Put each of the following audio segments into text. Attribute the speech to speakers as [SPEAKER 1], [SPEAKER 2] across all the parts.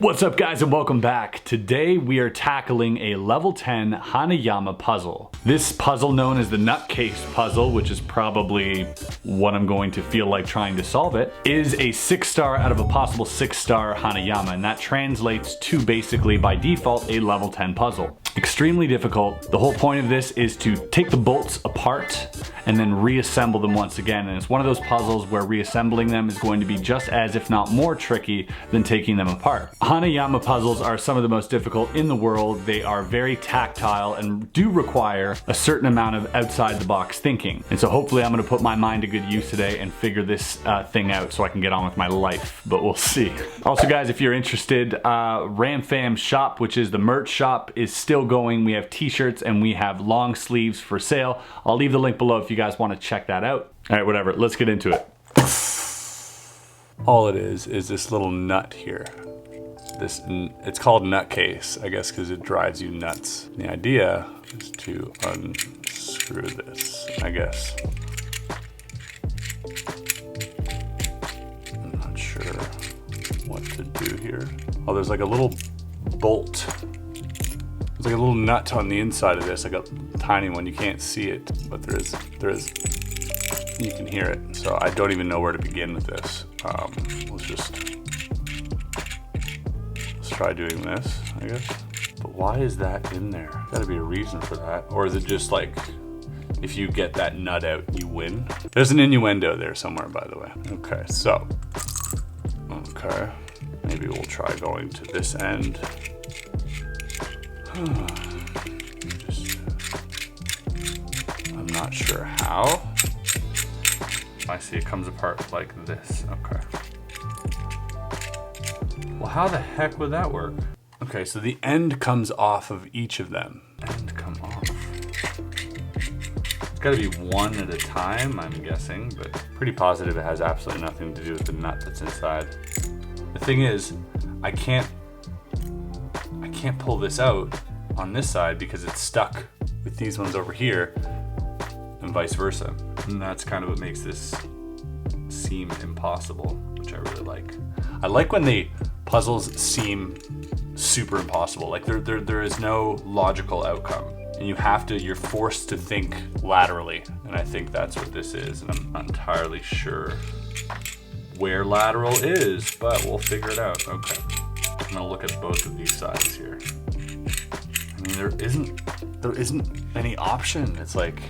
[SPEAKER 1] What's up guys and welcome back. Today we are tackling a level 10 Hanayama puzzle. This puzzle, known as the nutcase puzzle, which is probably what I'm going to feel like trying to solve it, is a 6-star out of a possible 6-star Hanayama, and that translates to basically by default a level 10 puzzle. Extremely difficult. The whole point of this is to take the bolts apart and then reassemble them once again, and it's one of those puzzles where reassembling them is going to be just as, if not more tricky than taking them apart. Hanayama puzzles are some of the most difficult in the world. They are very tactile and do require a certain amount of outside the box thinking. And so hopefully I'm gonna put my mind to good use today and figure this thing out so I can get on with my life, but we'll see. Also guys, if you're interested, Ramfam's shop, which is the merch shop, is still going. We have t-shirts and we have long sleeves for sale. I'll leave the link below if you guys want to check that out. All right, whatever, let's get into it. All it is this little nut here. It's called nutcase, I guess, because it drives you nuts. The idea is to unscrew this, I guess. I'm not sure what to do here. Oh, there's like a little bolt. There's like a little nut on the inside of this, like a tiny one. You can't see it, but there is. You can hear it. So I don't even know where to begin with this. Let's try doing this, I guess. But why is that in there? Gotta be a reason for that. Or is it just like, if you get that nut out, you win? There's an innuendo there somewhere, by the way. Okay, so, okay. Maybe we'll try going to this end. I'm not sure how. I see it comes apart like this. Okay. Well, how the heck would that work? Okay, so the end comes off of each of them. End come off. It's gotta be one at a time, I'm guessing, but pretty positive it has absolutely nothing to do with the nut that's inside. The thing is, I can't pull this out on this side because it's stuck with these ones over here and vice versa. And that's kind of what makes this seem impossible, which I really like. I like when the puzzles seem super impossible. Like there is no logical outcome and you're forced to think laterally. And I think that's what this is. And I'm not entirely sure where lateral is, but we'll figure it out. Okay. I'm gonna look at both of these sides here. I mean, there isn't any option. It's like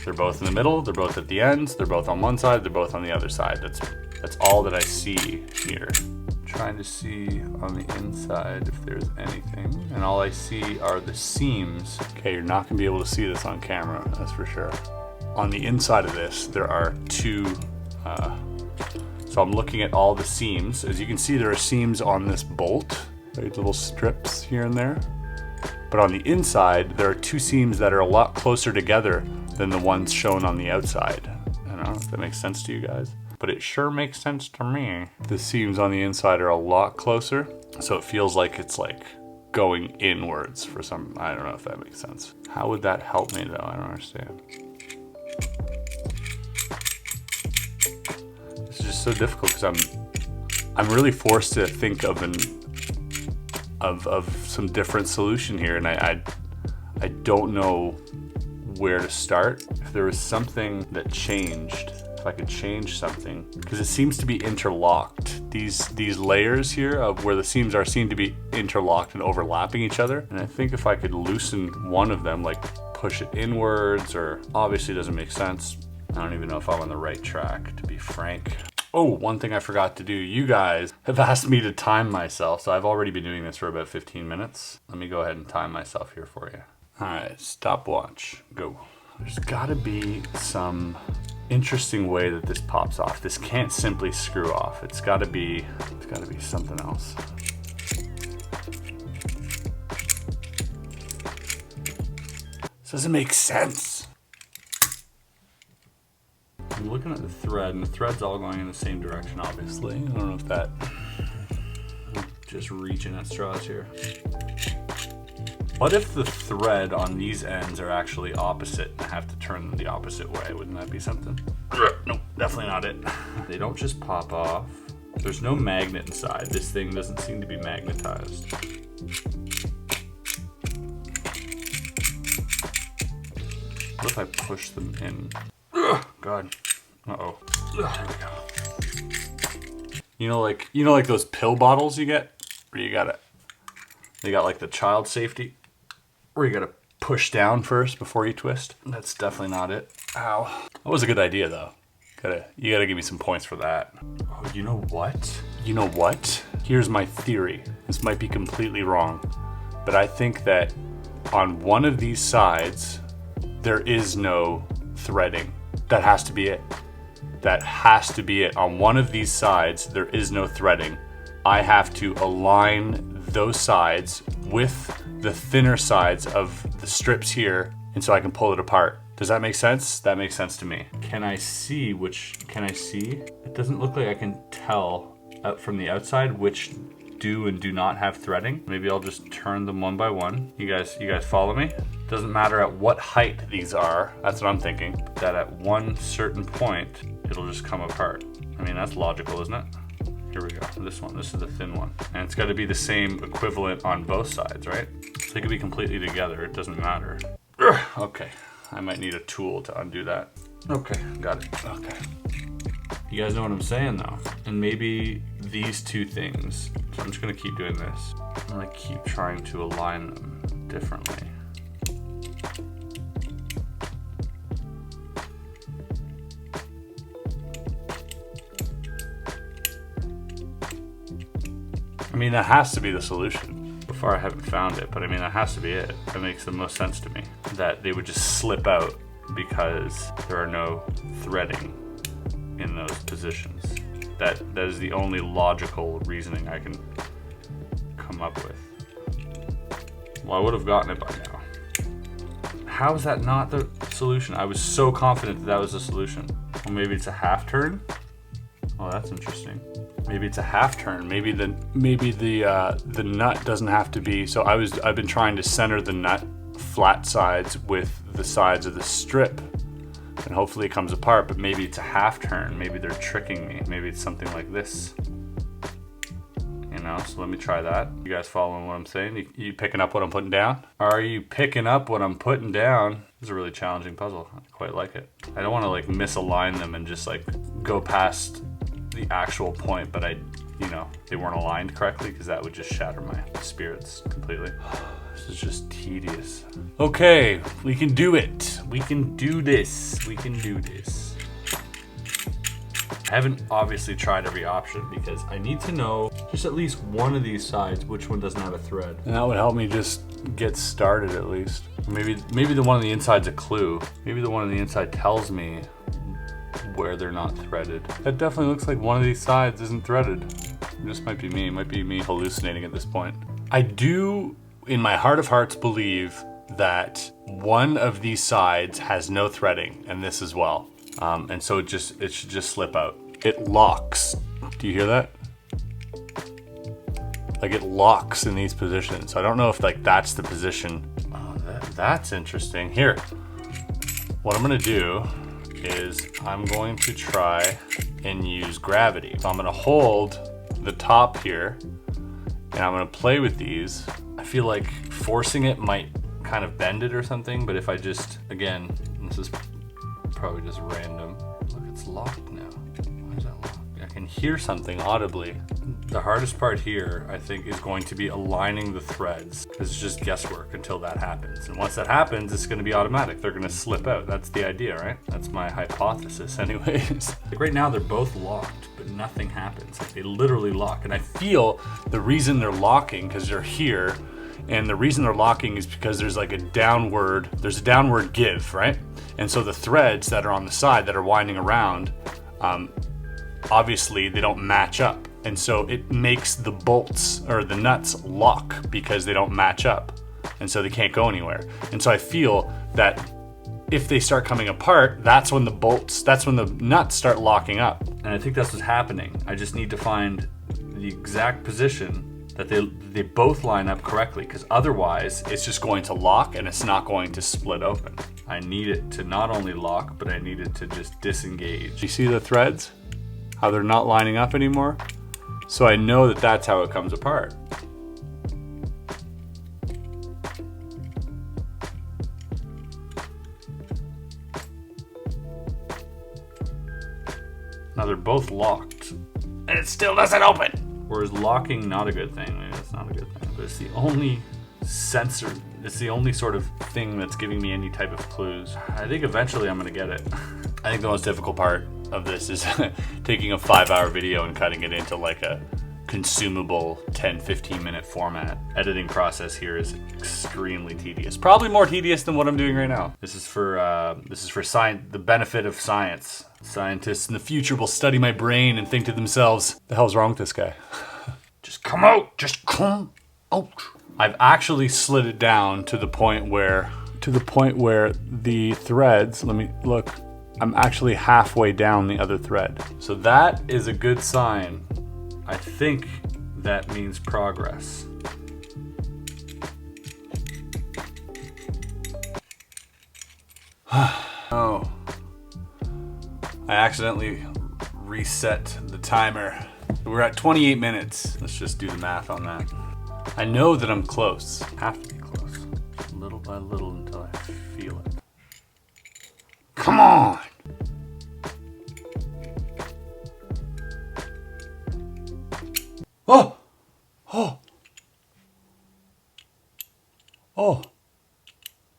[SPEAKER 1] they're both in the middle, they're both at the ends, they're both on one side, they're both on the other side. That's all that I see here. I'm trying to see on the inside if there's anything, and all I see are the seams. Okay, you're not gonna be able to see this on camera, that's for sure. On the inside of this, there are two. So I'm looking at all the seams. As you can see, there are seams on this bolt, right? Little strips here and there. But on the inside, there are two seams that are a lot closer together than the ones shown on the outside. I don't know if that makes sense to you guys, but it sure makes sense to me. The seams on the inside are a lot closer, so it feels like it's like going inwards for some, I don't know if that makes sense. How would that help me though? I don't understand. It's just so difficult because I'm really forced to think of some different solution here, and I don't know where to start. If there was something that changed, if I could change something, because it seems to be interlocked. These layers here of where the seams are seem to be interlocked and overlapping each other. And I think if I could loosen one of them, like push it inwards, or obviously it doesn't make sense. I don't even know if I'm on the right track, to be frank. Oh, one thing I forgot to do. You guys have asked me to time myself, so I've already been doing this for about 15 minutes. Let me go ahead and time myself here for you. All right, stopwatch, go. There's gotta be some interesting way that this pops off. This can't simply screw off. It's gotta be something else. This doesn't make sense. I'm looking at the thread, and the thread's all going in the same direction, obviously. I don't know if that, just reaching at straws here. What if the thread on these ends are actually opposite and I have to turn them the opposite way? Wouldn't that be something? Nope, definitely not it. They don't just pop off. There's no magnet inside. This thing doesn't seem to be magnetized. What if I push them in? Ugh, God. Uh-oh. There we go. You know like those pill bottles you get? Where they got like the child safety? Where you gotta push down first before you twist? That's definitely not it. Ow. That was a good idea though. You gotta give me some points for that. Oh, you know what? You know what? Here's my theory. This might be completely wrong, but I think that on one of these sides, there is no threading. That has to be it. That has to be it. On one of these sides, there is no threading. I have to align those sides with the thinner sides of the strips here, and so I can pull it apart. Does that make sense? That makes sense to me. Can I see? It doesn't look like I can tell out from the outside which do and do not have threading. Maybe I'll just turn them one by one. You guys follow me? Doesn't matter at what height these are. That's what I'm thinking. That at one certain point, it'll just come apart. I mean, that's logical, isn't it? Here we go. This is the thin one. And it's gotta be the same equivalent on both sides, right? So they could be completely together. It doesn't matter. Okay. I might need a tool to undo that. Okay, got it. Okay. You guys know what I'm saying though? And maybe these two things. So I'm just gonna keep doing this. I'm gonna keep trying to align them differently. I mean, that has to be the solution. So far I haven't found it, but I mean, that has to be it. That makes the most sense to me. That they would just slip out because there are no threading in those positions. That is the only logical reasoning I can come up with. Well, I would have gotten it by now. How is that not the solution? I was so confident that was the solution. Well, maybe it's a half turn. Oh, that's interesting. Maybe it's a half turn. Maybe the nut doesn't have to be. So I've been trying to center the nut flat sides with the sides of the strip, and hopefully it comes apart. But maybe it's a half turn. Maybe they're tricking me. Maybe it's something like this. You know. So let me try that. You guys following what I'm saying? You picking up what I'm putting down? Are you picking up what I'm putting down? This is a really challenging puzzle. I quite like it. I don't want to like misalign them and just like go past the actual point, but they weren't aligned correctly, because that would just shatter my spirits completely. This is just tedious. Okay, we can do it. We can do this. We can do this. I haven't obviously tried every option because I need to know just at least one of these sides which one doesn't have a thread. And that would help me just get started at least. Maybe the one on the inside's a clue. Maybe the one on the inside tells me where they're not threaded. That definitely looks like one of these sides isn't threaded. This might be me. It might be me hallucinating at this point. I do, in my heart of hearts, believe that one of these sides has no threading, and this as well. And so it should just slip out. It locks. Do you hear that? Like it locks in these positions. I don't know if like that's the position. Oh, that's interesting. Here, what I'm gonna do is I'm going to try and use gravity. So I'm gonna hold the top here and I'm gonna play with these. I feel like forcing it might kind of bend it or something, but if I just, again, this is probably just random. Look, it's locked now. Why is that locked? I can hear something audibly. The hardest part here, I think, is going to be aligning the threads. It's just guesswork until that happens. And once that happens, it's gonna be automatic. They're gonna slip out. That's the idea, right? That's my hypothesis anyways. Like right now, they're both locked, but nothing happens. Like they literally lock. And I feel the reason they're locking, because they're here, and the reason they're locking is because there's like a downward give, right? And so the threads that are on the side that are winding around, obviously they don't match up. And so it makes the bolts or the nuts lock because they don't match up. And so they can't go anywhere. And so I feel that if they start coming apart, that's when the nuts start locking up. And I think that's what's happening. I just need to find the exact position that they both line up correctly, because otherwise it's just going to lock and it's not going to split open. I need it to not only lock, but I need it to just disengage. You see the threads? How they're not lining up anymore? So I know that that's how it comes apart. Now they're both locked, and it still doesn't open. Or is locking not a good thing? Maybe it's not a good thing, but it's the only sensor, it's the only sort of thing that's giving me any type of clues. I think eventually I'm gonna get it. I think the most difficult part of this is taking a 5-hour video and cutting it into like a consumable 10-15 minute format. Editing process here is extremely tedious. Probably more tedious than what I'm doing right now. This is for science, the benefit of science. Scientists in the future will study my brain and think to themselves, the hell's wrong with this guy? Just come out, just come out. I've actually slid it down to the point where the threads, let me look, I'm actually halfway down the other thread. So that is a good sign. I think that means progress. Oh, I accidentally reset the timer. We're at 28 minutes. Let's just do the math on that. I know that I'm close. I have to be close. Little by little until I feel it. Come on! Oh! Oh! Oh!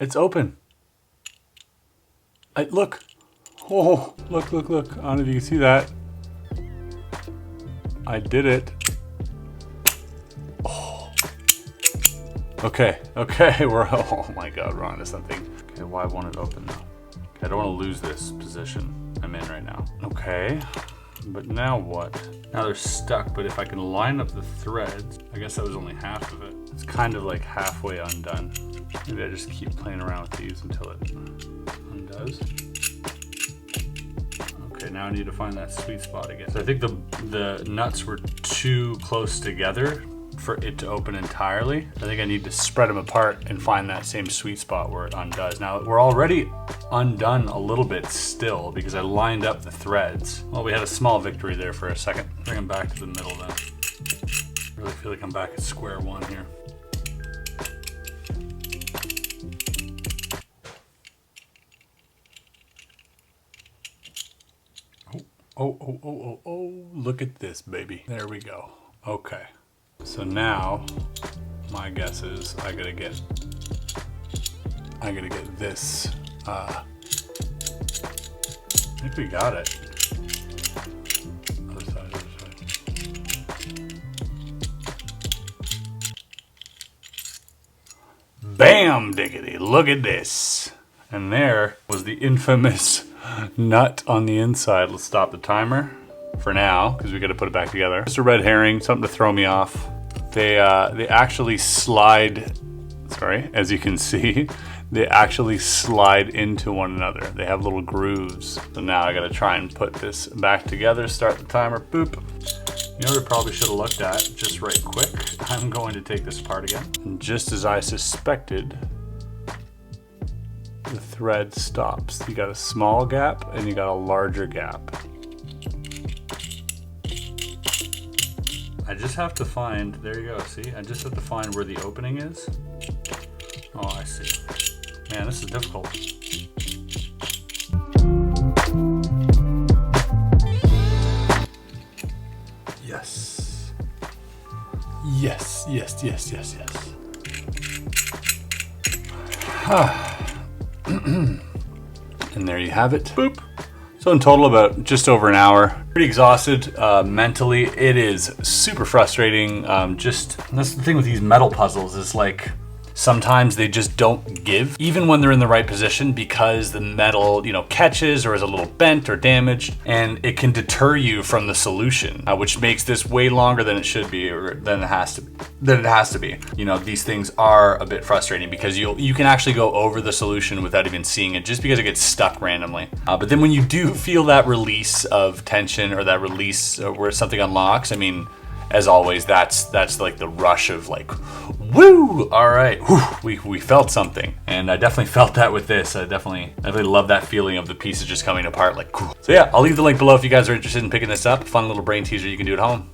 [SPEAKER 1] It's open. Look! Oh, look, look, look. I don't know if you can see that. I did it. Oh. Okay, okay, oh my god, we're on to something. Okay, why won't it open though? Okay, I don't want to lose this position I'm in right now. Okay, but now what? Now they're stuck, but if I can line up the threads, I guess that was only half of it. It's kind of like halfway undone. Maybe I just keep playing around with these until it undoes. Okay, now I need to find that sweet spot again. So I think the nuts were too close together for it to open entirely. I think I need to spread them apart and find that same sweet spot where it undoes. Now we're already undone a little bit still because I lined up the threads. Well, we had a small victory there for a second. Bring them back to the middle then. I really feel like I'm back at square one here. Oh, look at this, baby. There we go. Okay. So now, my guess is I gotta get this. I think we got it. Other side, other side. Bam, diggity, look at this. And there was the infamous nut on the inside. Let's stop the timer for now because we got to put it back together. Just a red herring, something to throw me off. They actually slide. Sorry, as you can see, they actually slide into one another. They have little grooves. So now I got to try and put this back together. Start the timer. Boop. You know what I probably should have looked at just right quick. I'm going to take this apart again. And just as I suspected, the thread stops. You got a small gap and you got a larger gap. I just have to find, there you go, see? I just have to find where the opening is. Oh, I see. Man, this is difficult. Yes. Yes, yes, yes, yes, yes. And there you have it. Boop. So in total, about just over an hour. Pretty exhausted mentally. It is super frustrating. Just that's the thing with these metal puzzles is like sometimes they just don't give, even when they're in the right position, because the metal, you know, catches or is a little bent or damaged, and it can deter you from the solution, which makes this way longer than it should be, or than it has to be. You know, these things are a bit frustrating because you can actually go over the solution without even seeing it, just because it gets stuck randomly. But then when you do feel that release of tension or that release where something unlocks, I mean, as always, that's like the rush of like, woo! All right, whew, we felt something, and I definitely felt that with this. I definitely love that feeling of the pieces just coming apart. Like, cool. So yeah, I'll leave the link below if you guys are interested in picking this up. Fun little brain teaser you can do at home.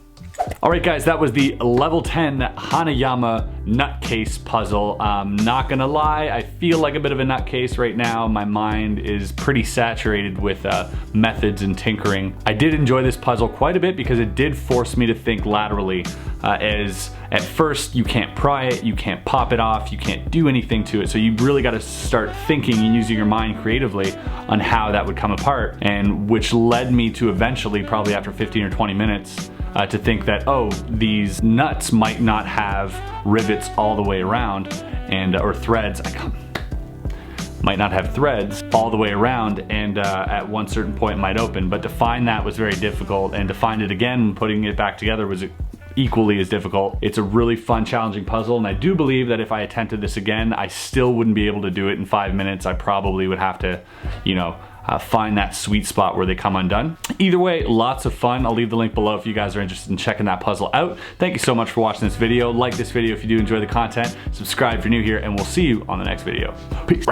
[SPEAKER 2] Alright guys, that was the level 10 Hanayama nutcase puzzle. Not gonna lie, I feel like a bit of a nutcase right now. My mind is pretty saturated with methods and tinkering. I did enjoy this puzzle quite a bit because it did force me to think laterally, as at first you can't pry it, you can't pop it off, you can't do anything to it, so you really gotta start thinking and using your mind creatively on how that would come apart, and which led me to eventually, probably after 15 or 20 minutes, to think that, oh, these nuts might not have rivets all the way around, and or threads. Might not have threads all the way around, and at one certain point might open. But to find that was very difficult, and to find it again, putting it back together, was equally as difficult. It's a really fun, challenging puzzle, and I do believe that if I attempted this again, I still wouldn't be able to do it in 5 minutes. I probably would have to, you know, find that sweet spot where they come undone. Either way, lots of fun. I'll leave the link below if you guys are interested in checking that puzzle out. Thank you so much for watching this video. Like this video if you do enjoy the content. Subscribe if you're new here, and we'll see you on the next video. Peace.